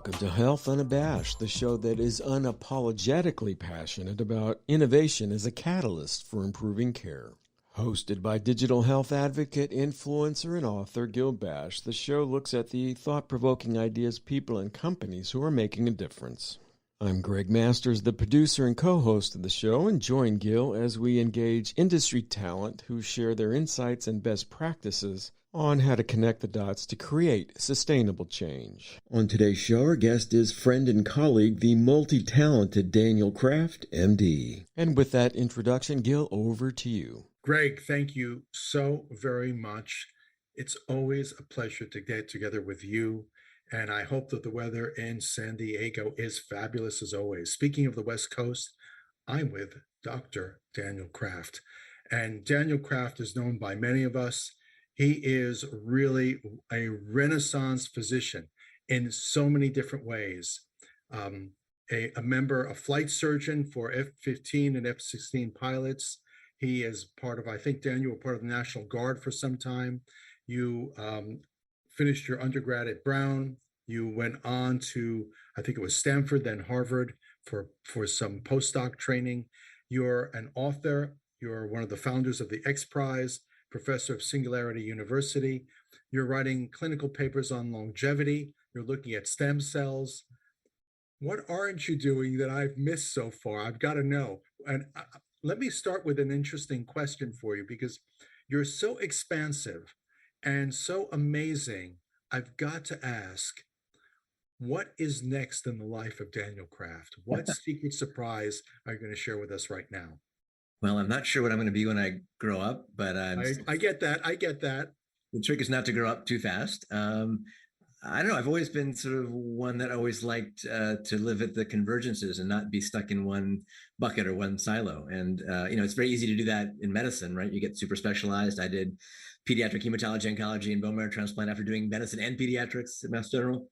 Welcome to Health Unabashed, the show that is unapologetically passionate about innovation as a catalyst for improving care. Hosted by digital health advocate, influencer, and author Gil Bash, the show looks at the thought-provoking ideas, people, and companies who are making a difference. I'm Greg Masters, the producer and co-host of the show, and join Gil as we engage industry talent who share their insights and best practices on how to connect the dots to create sustainable change. On today's show, our guest is friend and colleague, the multi-talented Daniel Kraft, MD. And with that introduction, Gil, over to you. Greg, thank you so very much. It's always a pleasure to get together with you, and I hope that the weather in San Diego is fabulous as always. Speaking of the West Coast, I'm with Dr. Daniel Kraft, and Daniel Kraft is known by many of us. He is really a Renaissance physician in so many different ways. A member, a flight surgeon for F-15 and F-16 pilots. He is part of, I think, Daniel, were part of the National Guard for some time. You finished your undergrad at Brown. You went on to, I think it was Stanford, then Harvard for some postdoc training. You're an author. You're one of the founders of the X Prize, professor of Singularity University. You're writing clinical papers on longevity. You're looking at stem cells. What aren't you doing that I've missed so far? I've got to know. And let me start with an interesting question for you, because you're so expansive and so amazing. I've got to ask, what is next in the life of Daniel Kraft? What secret surprise are you going to share with us right now? Well, I'm not sure what I'm going to be when I grow up, but I get that. I get that. The trick is not to grow up too fast. I don't know. I've always been sort of one that always liked to live at the convergences and not be stuck in one bucket or one silo. And, it's very easy to do that in medicine, right? You get super specialized. I did pediatric hematology, oncology, and bone marrow transplant after doing medicine and pediatrics at Mass General.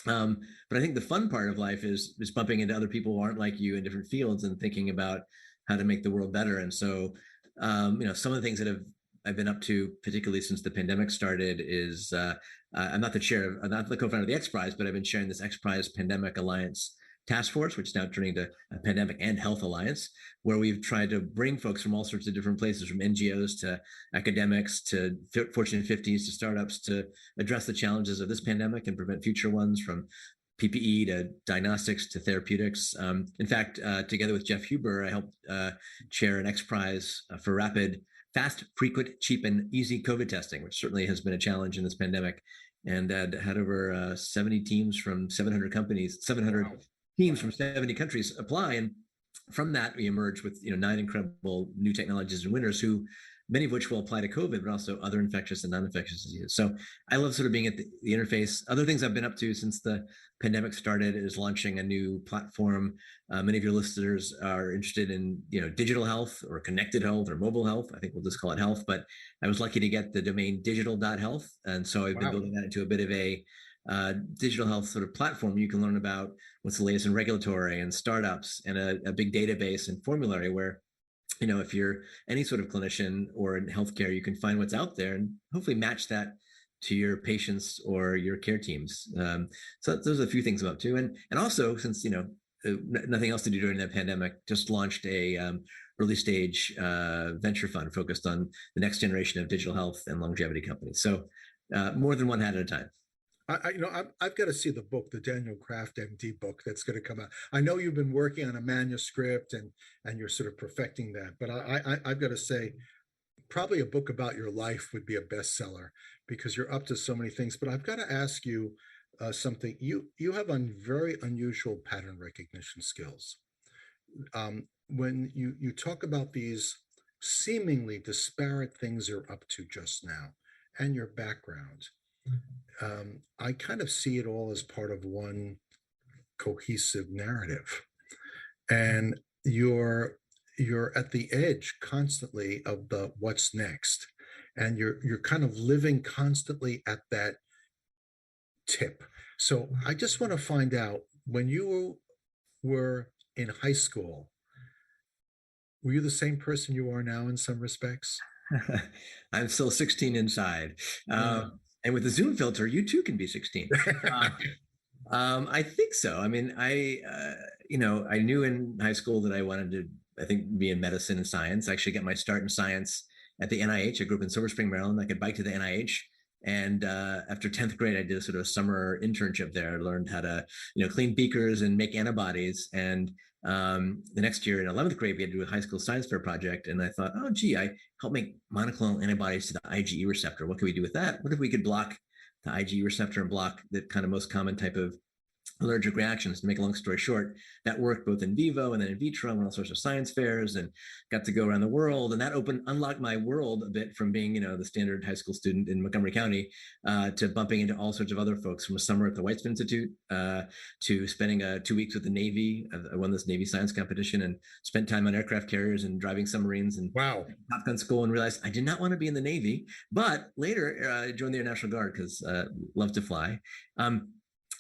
But I think the fun part of life is bumping into other people who aren't like you in different fields and thinking about how to make the world better. And so, some of the things that I've been up to, particularly since the pandemic started, is I'm not the co-founder of the X Prize, but I've been chairing this X Prize Pandemic Alliance Task Force, which is now turning to a Pandemic and Health Alliance, where we've tried to bring folks from all sorts of different places, from NGOs to academics to Fortune 50s to startups, to address the challenges of this pandemic and prevent future ones, from PPE to diagnostics to therapeutics. In fact, together with Jeff Huber, I helped chair an X Prize for rapid, fast, frequent, cheap, and easy COVID testing, which certainly has been a challenge in this pandemic, and had over 70 teams from 700 companies, 700 wow. teams from 70 countries apply. And from that, we emerged with 9 incredible new technologies and winners, who many of which will apply to COVID, but also other infectious and non-infectious diseases. So I love sort of being at the interface. Other things I've been up to since the pandemic started is launching a new platform. Many of your listeners are interested in, digital health or connected health or mobile health. I think we'll just call it health, but I was lucky to get the domain digital.health. And so I've been building that into a bit of a digital health sort of platform. You can learn about what's the latest in regulatory and startups, and a big database and formulary where, if you're any sort of clinician or in healthcare, you can find what's out there and hopefully match that to your patients or your care teams. So those are a few things I'm up to. And also, since, nothing else to do during the pandemic, just launched a early stage venture fund focused on the next generation of digital health and longevity companies. So more than one hat at a time. I've got to see the book, the Daniel Kraft MD book that's going to come out. I know you've been working on a manuscript and you're sort of perfecting that, but I've got to say, probably a book about your life would be a bestseller, because you're up to so many things. But I've got to ask you something. You have very unusual pattern recognition skills. When you talk about these seemingly disparate things you're up to just now and your background, I kind of see it all as part of one cohesive narrative, and you're at the edge constantly of the what's next, and you're kind of living constantly at that tip. So I just want to find out, when you were in high school, were you the same person you are now in some respects? I'm still 16 inside. And with the Zoom filter, you too can be 16. I think so. I mean, I knew in high school that I wanted to, I think, be in medicine and science. I actually got my start in science at the NIH. I grew up in Silver Spring, Maryland. I could bike to the NIH. And after 10th grade, I did a sort of summer internship there. I learned how to, clean beakers and make antibodies. And the next year in 11th grade, we had to do a high school science fair project. And I thought, oh, gee, I helped make monoclonal antibodies to the IgE receptor. What could we do with that? What if we could block the IgE receptor and block the kind of most common type of allergic reactions? To make a long story short, that worked both in vivo and then in vitro, and all sorts of science fairs, and got to go around the world. And that unlocked my world a bit from being, the standard high school student in Montgomery County, to bumping into all sorts of other folks, from a summer at the Weizmann Institute to spending 2 weeks with the Navy. I won this Navy science competition and spent time on aircraft carriers and driving submarines and Wow. Top Gun school, and realized I did not want to be in the Navy. But later I joined the Air National Guard because love to fly.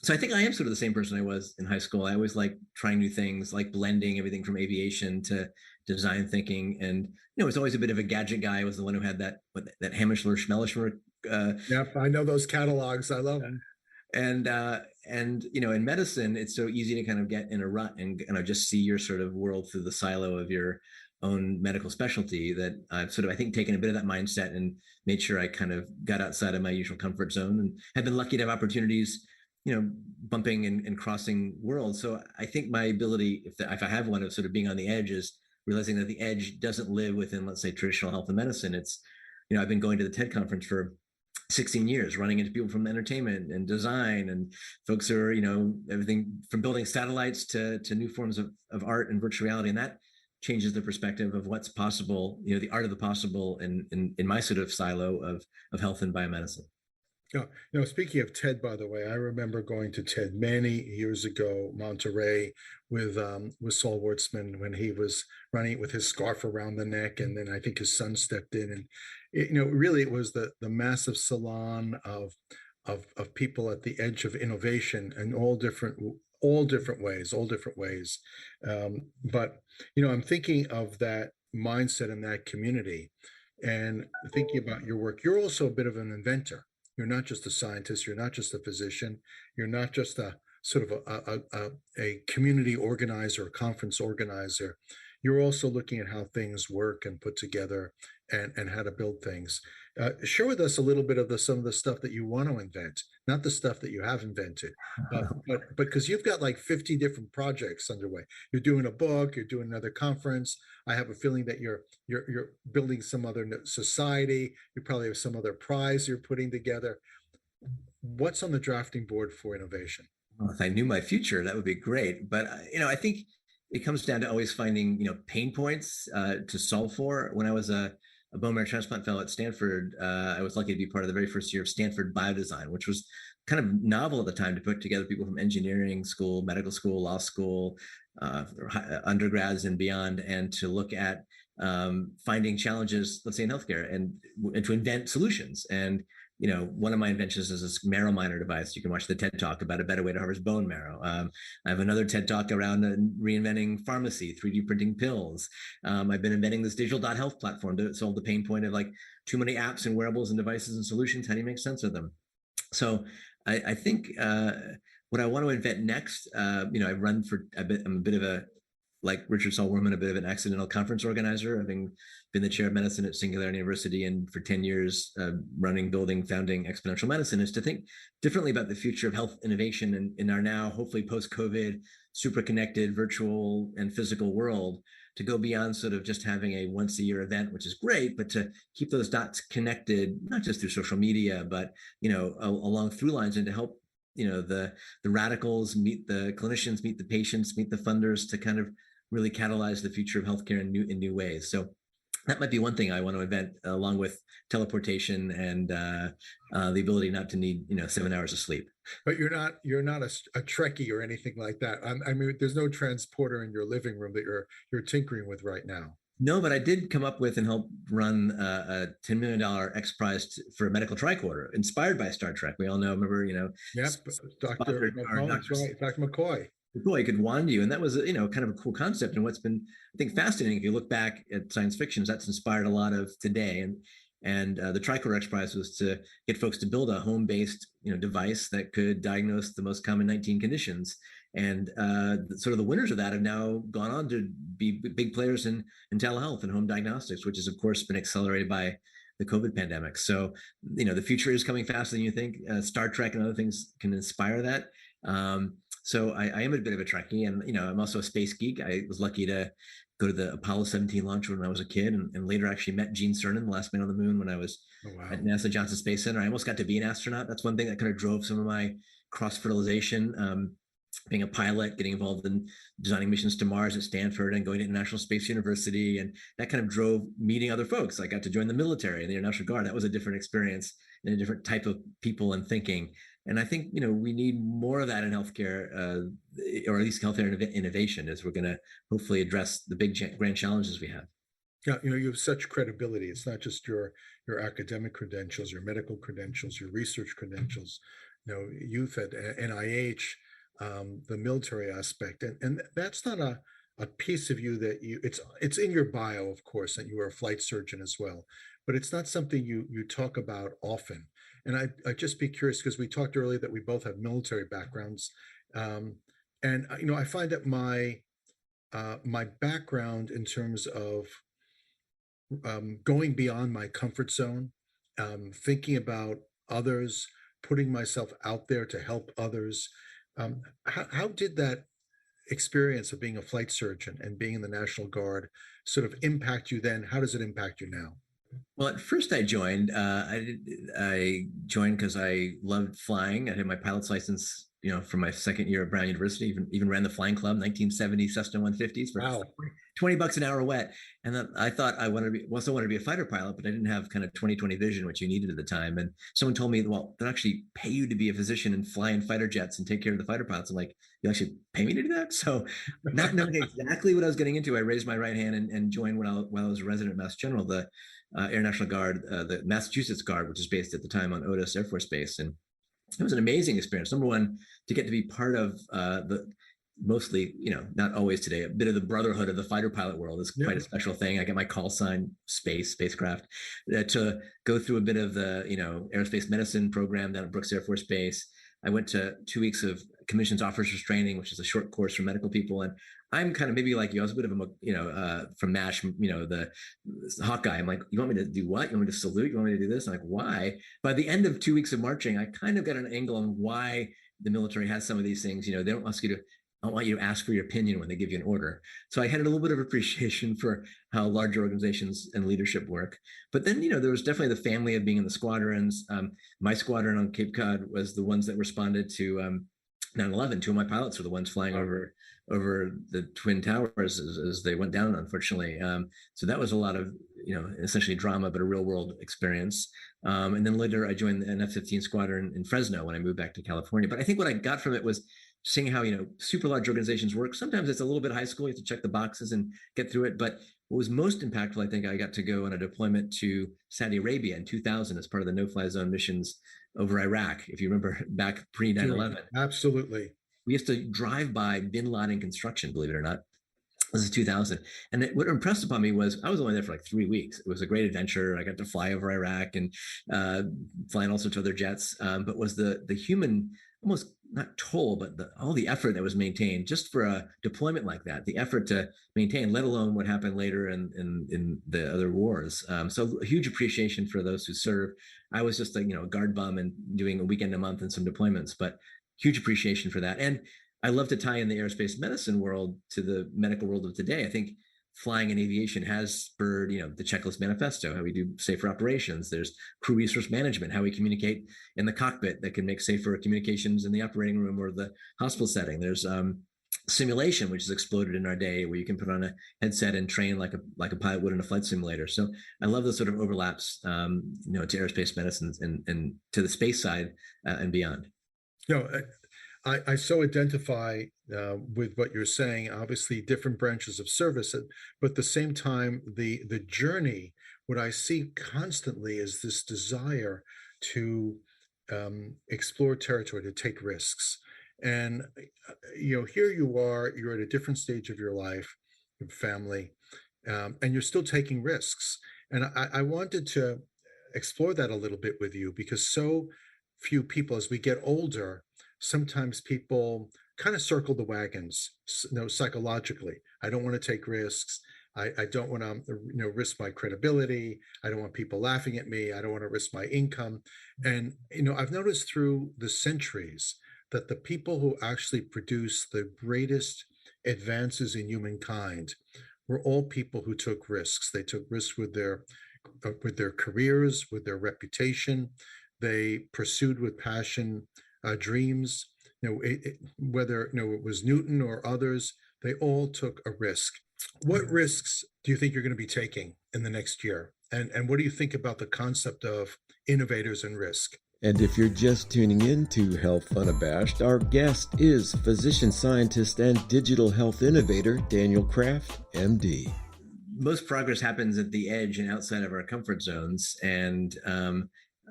So I think I am sort of the same person I was in high school. I always like trying new things, like blending everything from aviation to design thinking. And, I was always a bit of a gadget guy. I was the one who had that Hammerschler, Schmellischer. Yep, I know those catalogs. I love them. And in medicine, it's so easy to kind of get in a rut and just see your sort of world through the silo of your own medical specialty, that I've sort of, I think, taken a bit of that mindset and made sure I kind of got outside of my usual comfort zone, and have been lucky to have opportunities, bumping and crossing worlds. So I think my ability, if I have one, of sort of being on the edge, is realizing that the edge doesn't live within, let's say, traditional health and medicine. It's, I've been going to the TED conference for 16 years, running into people from entertainment and design, and folks who are, everything from building satellites to new forms of art and virtual reality. And that changes the perspective of what's possible, the art of the possible in my sort of silo of health and biomedicine. Speaking of TED, by the way, I remember going to TED many years ago, Monterey, with Saul Wartzman, when he was running it with his scarf around the neck, and then I think his son stepped in, and really it was the massive salon of people at the edge of innovation in all different ways. But I'm thinking of that mindset in that community, and thinking about your work. You're also a bit of an inventor. You're not just a scientist. You're not just a physician. You're not just a sort of a community organizer, a conference organizer. You're also looking at how things work and put together, and how to build things. Share with us a little bit of some of the stuff that you want to invent, not the stuff that you have invented, but because you've got like 50 different projects underway. You're doing a book, you're doing another conference. I have a feeling that you're building some other society. You probably have some other prize you're putting together. What's on the drafting board for innovation? Well, if I knew my future, that would be great. But I think it comes down to always finding pain points to solve for. When I was a bone marrow transplant fellow at Stanford, I was lucky to be part of the very first year of Stanford Biodesign, which was kind of novel at the time, to put together people from engineering school, medical school, law school, undergrads and beyond, and to look at finding challenges, let's say in healthcare, and to invent solutions. And one of my inventions is this marrow miner device. You can watch the TED Talk about a better way to harvest bone marrow. I have another TED Talk around reinventing pharmacy, 3D printing pills. I've been inventing this digital health platform to solve the pain point of like too many apps and wearables and devices and solutions. How do you make sense of them? So I think what I want to invent next, I've run for I'm a bit of a, like Richard Saul Wurman, a bit of an accidental conference organizer, having been the chair of medicine at Singularity University, and for 10 years running, building, founding Exponential Medicine, is to think differently about the future of health innovation in our now hopefully post-COVID, super connected virtual and physical world, to go beyond sort of just having a once a year event, which is great, but to keep those dots connected, not just through social media, but along through lines, and to help the radicals meet the clinicians, meet the patients, meet the funders, to kind of really catalyze the future of healthcare in new ways. So that might be one thing I want to invent, along with teleportation and the ability not to need 7 hours of sleep. But you're not a Trekkie or anything like that. I mean, there's no transporter in your living room that you're tinkering with right now. No, but I did come up with and help run a $10 million X Prize for a medical tricorder, inspired by Star Trek. We all know, remember, Yep, Dr. McCoy. Boy, could wand you. And that was, kind of a cool concept. And what's been, I think, fascinating, if you look back at science fiction, that's inspired a lot of today. And And the Tricorder X Prize was to get folks to build a home-based, device that could diagnose the most common 19 conditions. And sort of the winners of that have now gone on to be big players in telehealth and home diagnostics, which has, of course, been accelerated by the COVID pandemic. So, the future is coming faster than you think. Star Trek and other things can inspire that. So I am a bit of a Trekkie, and I'm also a space geek. I was lucky to go to the Apollo 17 launch when I was a kid, and later actually met Gene Cernan, the last man on the moon, when I was at NASA Johnson Space Center. I almost got to be an astronaut. That's one thing that kind of drove some of my cross-fertilization. Being a pilot, getting involved in designing missions to Mars at Stanford and going to International Space University. And that kind of drove meeting other folks. I got to join the military and the Air National Guard. That was a different experience and a different type of people and thinking. And I think, we need more of that in healthcare, or at least healthcare innovation, as we're going to hopefully address the big grand challenges we have. Yeah, you have such credibility. It's not just your academic credentials, your medical credentials, your research credentials. Youth at NIH, the military aspect, and that's not a piece of you that it's in your bio, of course, that you were a flight surgeon as well, but it's not something you talk about often. And I'd just be curious, because we talked earlier that we both have military backgrounds, and I find that my background in terms of going beyond my comfort zone, thinking about others, putting myself out there to help others. How did that experience of being a flight surgeon and being in the National Guard sort of impact you then? How does it impact you now? Well, at first I joined. I joined because I loved flying. I had my pilot's license, from my second year at Brown University. Even ran the flying club, 1970 Cessna 150s for $20 an hour wet. And then I thought I wanted to be a fighter pilot, but I didn't have kind of 20/20 vision, which you needed at the time. And someone told me, well, they'll actually pay you to be a physician and fly in fighter jets and take care of the fighter pilots. I'm like, you actually pay me to do that? So, not knowing exactly what I was getting into, I raised my right hand and joined while I was a resident Mass General, the Air National Guard, the Massachusetts Guard, which is based at the time on Otis Air Force Base. And it was an amazing experience. Number one, to get to be part of the mostly, not always today, a bit of the brotherhood of the fighter pilot world is quite a special thing. I get my call sign spacecraft, to go through a bit of the, aerospace medicine program down at Brooks Air Force Base. I went to 2 weeks of commissions officers training, which is a short course for medical people. And I'm kind of maybe like you, I was a bit of a, from MASH, the Hawkeye. I'm like, you want me to do what? You want me to salute? You want me to do this? I'm like, why? By the end of 2 weeks of marching, I kind of got an angle on why the military has some of these things. They don't want you to ask for your opinion when they give you an order. So I had a little bit of appreciation for how larger organizations and leadership work. But then, there was definitely the family of being in the squadrons. My squadron on Cape Cod was the ones that responded to 9/11. Two of my pilots were the ones flying over the Twin Towers as they went down, unfortunately. So that was a lot of, essentially drama, but a real world experience. And then later I joined the F-15 squadron in Fresno when I moved back to California. But I think what I got from it was seeing how, super large organizations work. Sometimes it's a little bit high school. You have to check the boxes and get through it. But what was most impactful, I think, I got to go on a deployment to Saudi Arabia in 2000 as part of the no-fly zone missions over Iraq. If you remember back pre 9/11. Absolutely. We used to drive by Bin Laden construction, believe it or not. This is 2000. And what impressed upon me was I was only there for like 3 weeks. It was a great adventure. I got to fly over Iraq and fly in all sorts of other jets. But was the human, almost not toll, but all the effort that was maintained just for a deployment like that, the effort to maintain, let alone what happened later in the other wars. So a huge appreciation for those who serve. I was just like, a guard bum and doing a weekend a month and some deployments, but huge appreciation for that. And I love to tie in the aerospace medicine world to the medical world of today. I think flying and aviation has spurred, the checklist manifesto, how we do safer operations. There's crew resource management, how we communicate in the cockpit that can make safer communications in the operating room or the hospital setting. There's simulation, which has exploded in our day, where you can put on a headset and train like a pilot would in a flight simulator. So I love those sort of overlaps, to aerospace medicine and to the space side and beyond. I so identify with what you're saying. Obviously, different branches of service, but at the same time, the journey. What I see constantly is this desire to explore territory, to take risks. And here you are. You're at a different stage of your life, your family, and you're still taking risks. And I wanted to explore that a little bit with you, because so few people, as we get older, sometimes people kind of circle the wagons, psychologically. I don't want to take risks. I don't want to, risk my credibility. I don't want people laughing at me. I don't want to risk my income. And, I've noticed through the centuries that the people who actually produce the greatest advances in humankind were all people who took risks. They took risks with their careers, with their reputation. They pursued with passion dreams. Whether it was Newton or others, they all took a risk. What risks do you think you're going to be taking in the next year? And what do you think about the concept of innovators and risk? And if you're just tuning in to Health Unabashed, our guest is physician scientist and digital health innovator Daniel Kraft, MD. Most progress happens at the edge and outside of our comfort zones. And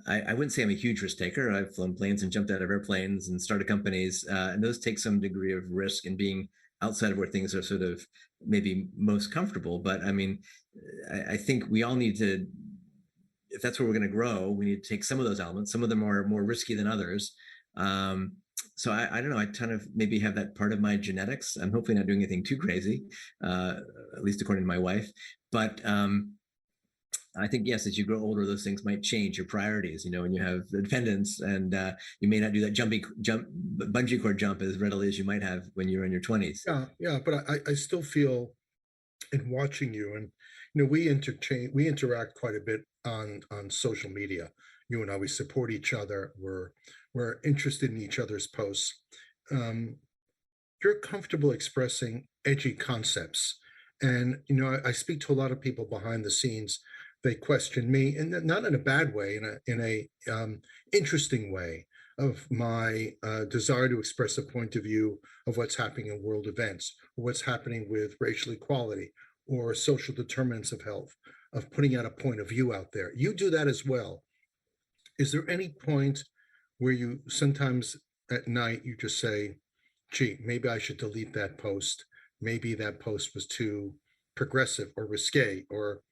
I wouldn't say I'm a huge risk taker. I've flown planes and jumped out of airplanes and started companies. And those take some degree of risk in being outside of where things are sort of maybe most comfortable. But I mean, I think we all need to, if that's where we're going to grow, we need to take some of those elements. Some of them are more risky than others. So I don't know. I kind of maybe have that part of my genetics. I'm hopefully not doing anything too crazy, at least according to my wife. But I think, yes, as you grow older, those things might change your priorities, when you have dependents, and you may not do that bungee cord jump as readily as you might have when you're in your 20s. Yeah. But I still feel, in watching you, and, we interact quite a bit on social media. You and I, we support each other. We're interested in each other's posts. You're comfortable expressing edgy concepts. And, I speak to a lot of people behind the scenes. They question me, and not in a bad way, in a interesting way, of my desire to express a point of view of what's happening in world events, or what's happening with racial equality or social determinants of health, of putting out a point of view out there. You do that as well. Is there any point where you sometimes at night you just say, gee, maybe I should delete that post? Maybe that post was too progressive or risque, or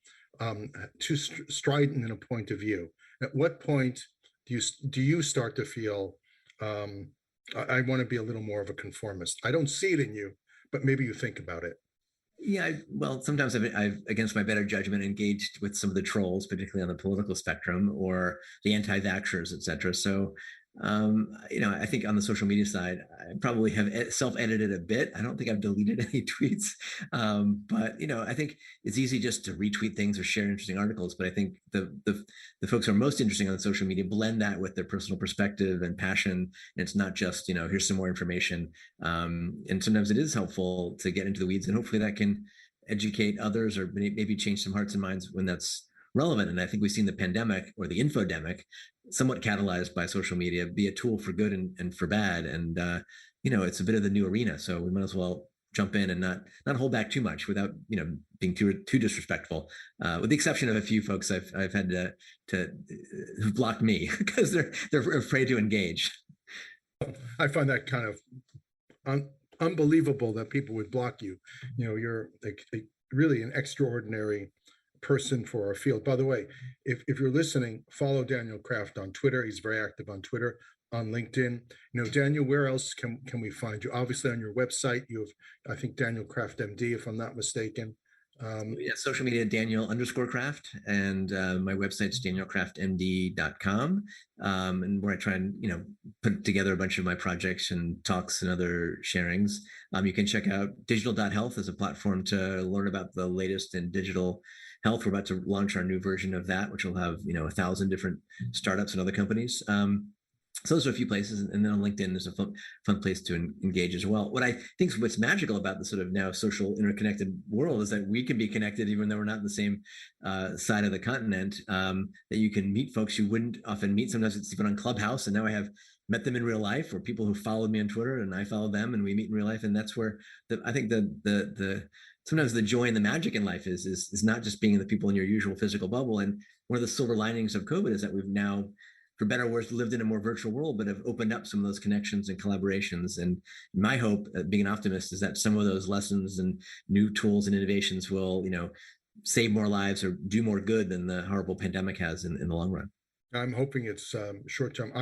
too strident in a point of view. At what point do you start to feel, I want to be a little more of a conformist? I don't see it in you, but maybe you think about it. Yeah, well, sometimes I've, against my better judgment, engaged with some of the trolls, particularly on the political spectrum, or the anti-vaxxers, et cetera. So, I think on the social media side, I probably have self-edited a bit. I don't think I've deleted any tweets, but I think it's easy just to retweet things or share interesting articles. But I think the folks who are most interesting on social media blend that with their personal perspective and passion. And it's not just here's some more information. And sometimes it is helpful to get into the weeds, and hopefully that can educate others, or maybe change some hearts and minds when that's relevant. And I think we've seen the pandemic, or the infodemic, somewhat catalyzed by social media, be a tool for good and for bad. And it's a bit of the new arena, so we might as well jump in and not hold back too much without being too disrespectful. With the exception of a few folks I've had to who've blocked me because they're afraid to engage. I find that kind of unbelievable that people would block you. You're really an extraordinary person for our field. By the way, if you're listening, follow Daniel Kraft on Twitter. He's very active on Twitter, on LinkedIn. Daniel, where else can we find you? Obviously on your website, you have, I think, Daniel Kraft MD, if I'm not mistaken. Social media, Daniel_Kraft, and my website's danielkraftmd.com, and where I try and put together a bunch of my projects and talks and other sharings. You can check out digital.health as a platform to learn about the latest in digital health. We're about to launch our new version of that, which will have 1,000 different startups and other companies. So those are a few places, and then on LinkedIn, there's a fun place to engage as well. What I think is what's magical about the sort of now social interconnected world is that we can be connected even though we're not in the same side of the continent. That you can meet folks you wouldn't often meet. Sometimes it's even on Clubhouse, and now I have met them in real life, or people who followed me on Twitter and I followed them, and we meet in real life. And that's where I think the sometimes the joy and the magic in life is not just being the people in your usual physical bubble. And one of the silver linings of COVID is that we've now, for better or worse, lived in a more virtual world, but have opened up some of those connections and collaborations. And my hope, being an optimist, is that some of those lessons and new tools and innovations will, save more lives or do more good than the horrible pandemic has in the long run. I'm hoping it's short term.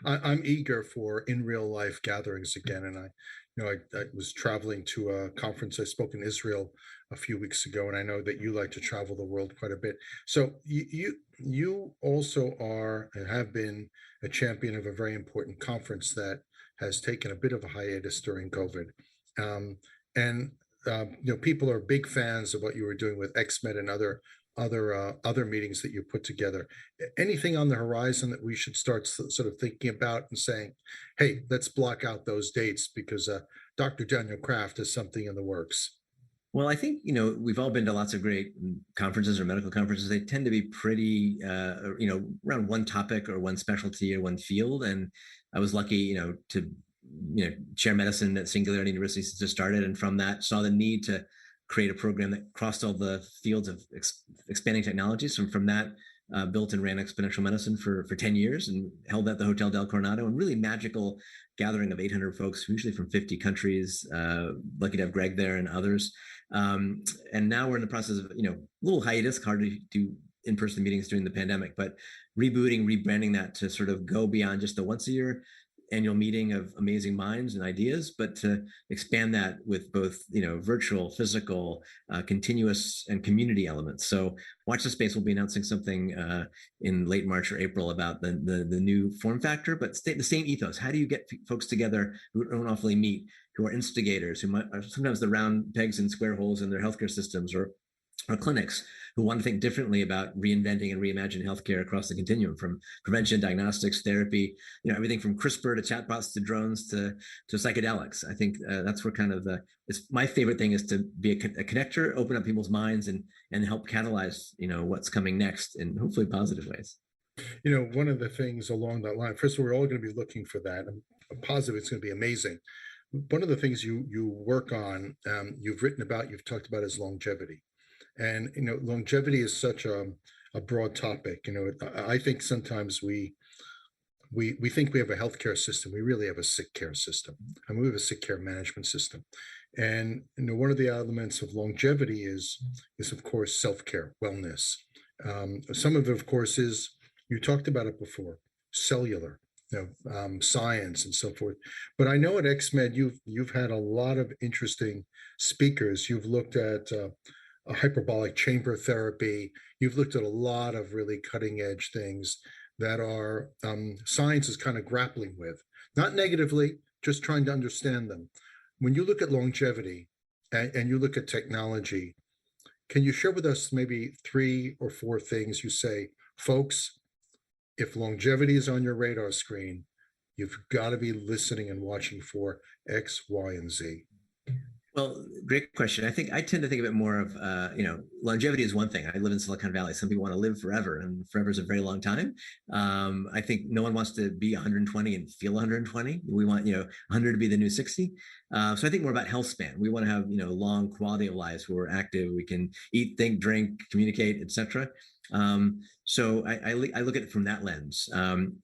I'm eager for in real life gatherings again, and I was traveling to a conference. I spoke in Israel a few weeks ago, and I know that you like to travel the world quite a bit. So you also are and have been a champion of a very important conference that has taken a bit of a hiatus during COVID, and people are big fans of what you were doing with XMed and other meetings that you put together. Anything on the horizon that we should start sort of thinking about and saying, hey, let's block out those dates because Dr. Daniel Kraft has something in the works? Well, I think, we've all been to lots of great conferences or medical conferences. They tend to be pretty, around one topic or one specialty or one field. And I was lucky, to, chair medicine at Singularity University since it started. And from that, saw the need to create a program that crossed all the fields of expanding technologies. So from that, built and ran Exponential Medicine for 10 years and held at the Hotel del Coronado, and really magical gathering of 800 folks, usually from 50 countries. Lucky to have Greg there and others. And now we're in the process of, a little hiatus, hard to do in-person meetings during the pandemic, but rebooting, rebranding that to sort of go beyond just the once a year annual meeting of amazing minds and ideas, but to expand that with both, virtual, physical, continuous, and community elements. So watch the space. We'll be announcing something in late March or April about the new form factor, but the same ethos. How do you get folks together who don't awfully meet, who are instigators, who are sometimes the round pegs and square holes in their healthcare systems or clinics, who want to think differently about reinventing and reimagining healthcare across the continuum, from prevention, diagnostics, therapy, everything from CRISPR to chatbots to drones to psychedelics. I think that's where kind of my favorite thing is to be a connector, open up people's minds and help catalyze, what's coming next in hopefully positive ways. One of the things along that line, first of all, we're all going to be looking for that. I'm positive it's going to be amazing. One of the things you work on, you've written about, you've talked about is longevity. And longevity is such a broad topic. I think sometimes we think we have a healthcare system. We really have a sick care system, and we have a sick care management system. And one of the elements of longevity is of course self-care, wellness. Some of it, of course, is, you talked about it before, cellular, science and so forth. But I know at XMed you've had a lot of interesting speakers. You've looked at a hyperbolic chamber therapy. You've looked at a lot of really cutting edge things that are science is kind of grappling with, not negatively, just trying to understand them. When you look at longevity and you look at technology, can you share with us maybe 3 or 4 things you say, folks, if longevity is on your radar screen, you've got to be listening and watching for X, Y, and Z? Well, great question. I think I tend to think of it more of, longevity is one thing. I live in Silicon Valley. Some people want to live forever, and forever is a very long time. I think no one wants to be 120 and feel 120. We want, 100 to be the new 60. So I think more about health span. We want to have, long quality of lives where we're active. We can eat, think, drink, communicate, etc. So I look at it from that lens.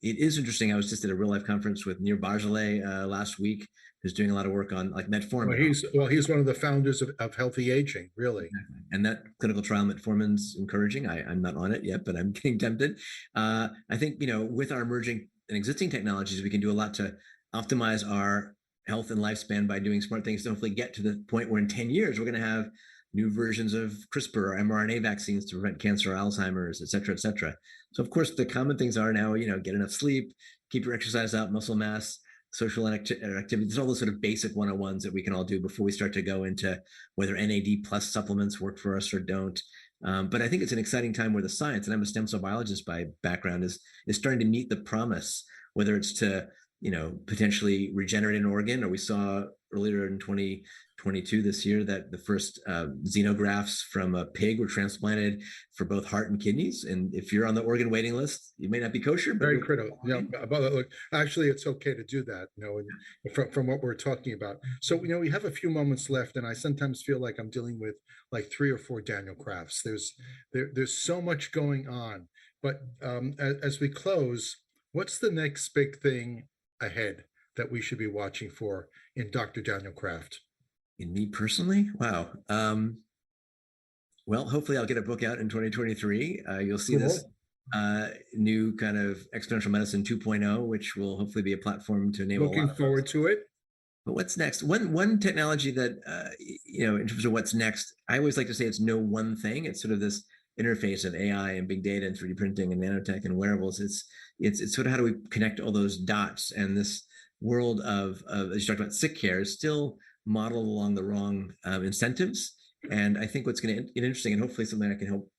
It is interesting. I was just at a real life conference with UnaBASHEd last week, who's doing a lot of work on like metformin. He's one of the founders of healthy aging, really. Exactly. And that clinical trial metformin's encouraging. I'm not on it yet, but I'm getting tempted. I think, with our emerging and existing technologies, we can do a lot to optimize our health and lifespan by doing smart things to hopefully get to the point where in 10 years, we're going to have new versions of CRISPR or mRNA vaccines to prevent cancer, Alzheimer's, et cetera, et cetera. So of course, the common things are now, get enough sleep, keep your exercise up, muscle mass, social activity. There's all those sort of basic 101s that we can all do before we start to go into whether NAD plus supplements work for us or don't. But I think it's an exciting time where the science, and I'm a stem cell biologist by background, is starting to meet the promise, whether it's to, potentially regenerate an organ, or we saw earlier in 2022 this year that the first xenografts from a pig were transplanted for both heart and kidneys. And if you're on the organ waiting list, you may not be kosher. But very critical. Look, actually, it's okay to do that. From what we're talking about. So we have a few moments left, and I sometimes feel like I'm dealing with like 3 or 4 Daniel Krafts. There's so much going on. But as we close, what's the next big thing ahead that we should be watching for in Dr. Daniel Kraft? In me personally? Wow. Well, hopefully I'll get a book out in 2023. You'll see Cool. this new kind of Exponential Medicine 2.0, which will hopefully be a platform to enable. Looking forward to it. But what's next? One technology that in terms of what's next, I always like to say it's no one thing. It's sort of this interface of AI and big data and 3D printing and nanotech and wearables. It's sort of how do we connect all those dots, and this world of as you talked about sick care is still modeled along the wrong incentives. And I think what's going to get interesting, and hopefully something I can help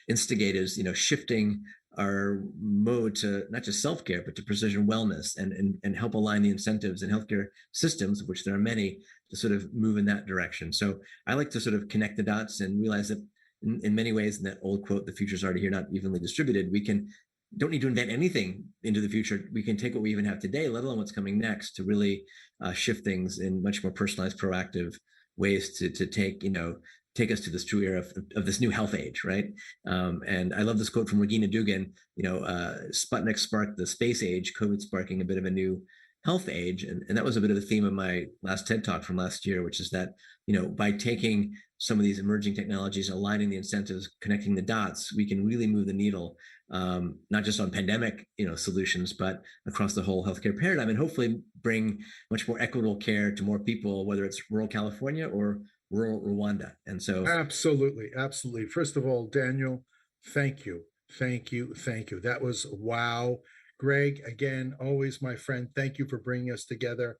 instigate, is shifting our mode to not just self-care, but to precision wellness, and help align the incentives in healthcare systems, of which there are many, to sort of move in that direction. So I like to sort of connect the dots and realize that in many ways, in that old quote, the future's already here, not evenly distributed, don't need to invent anything into the future. We can take what we even have today, let alone what's coming next, to really shift things in much more personalized, proactive ways to take us to this true era of this new health age, right? And I love this quote from Regina Dugan, Sputnik sparked the space age, COVID sparking a bit of a new health age. And that was a bit of the theme of my last TED Talk from last year, which is that, by taking some of these emerging technologies, aligning the incentives, connecting the dots, we can really move the needle, not just on pandemic, solutions, but across the whole healthcare paradigm, and hopefully bring much more equitable care to more people, whether it's rural California or rural Rwanda. And so absolutely. First of all, Daniel, thank you. That was wow. Greg, again, always my friend. Thank you for bringing us together.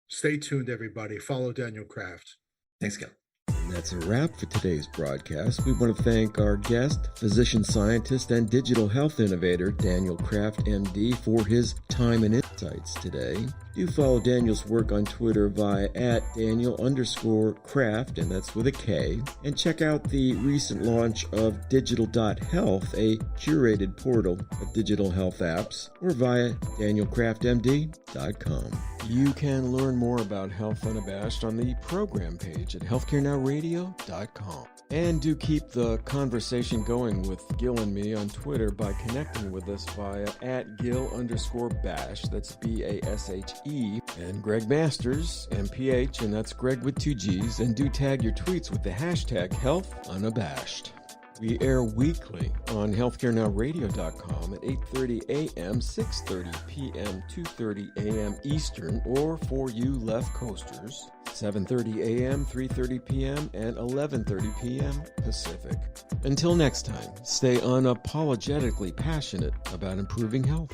Stay tuned, everybody. Follow Daniel Kraft. Thanks, Gil. And that's a wrap for today's broadcast. We want to thank our guest, physician scientist and digital health innovator, Daniel Kraft, MD, for his time and insights today. Do follow Daniel's work on Twitter via @Daniel_Kraft, and that's with a K. And check out the recent launch of digital.health, a curated portal of digital health apps, or via danielkraftmd.com. You can learn more about Health Unabashed on the program page at healthcarenowradio.com. And do keep the conversation going with Gil and me on Twitter by connecting with us via @Gil_Bash, that's BASHE, and Greg Masters, MPH, and that's Greg with 2 G's, and do tag your tweets with the hashtag HealthUnabashed. We air weekly on healthcarenowradio.com at 8:30 a.m., 6:30 p.m., 2:30 a.m. Eastern, or for you left coasters, 7:30 a.m., 3:30 p.m., and 11:30 p.m. Pacific. Until next time, stay unapologetically passionate about improving health.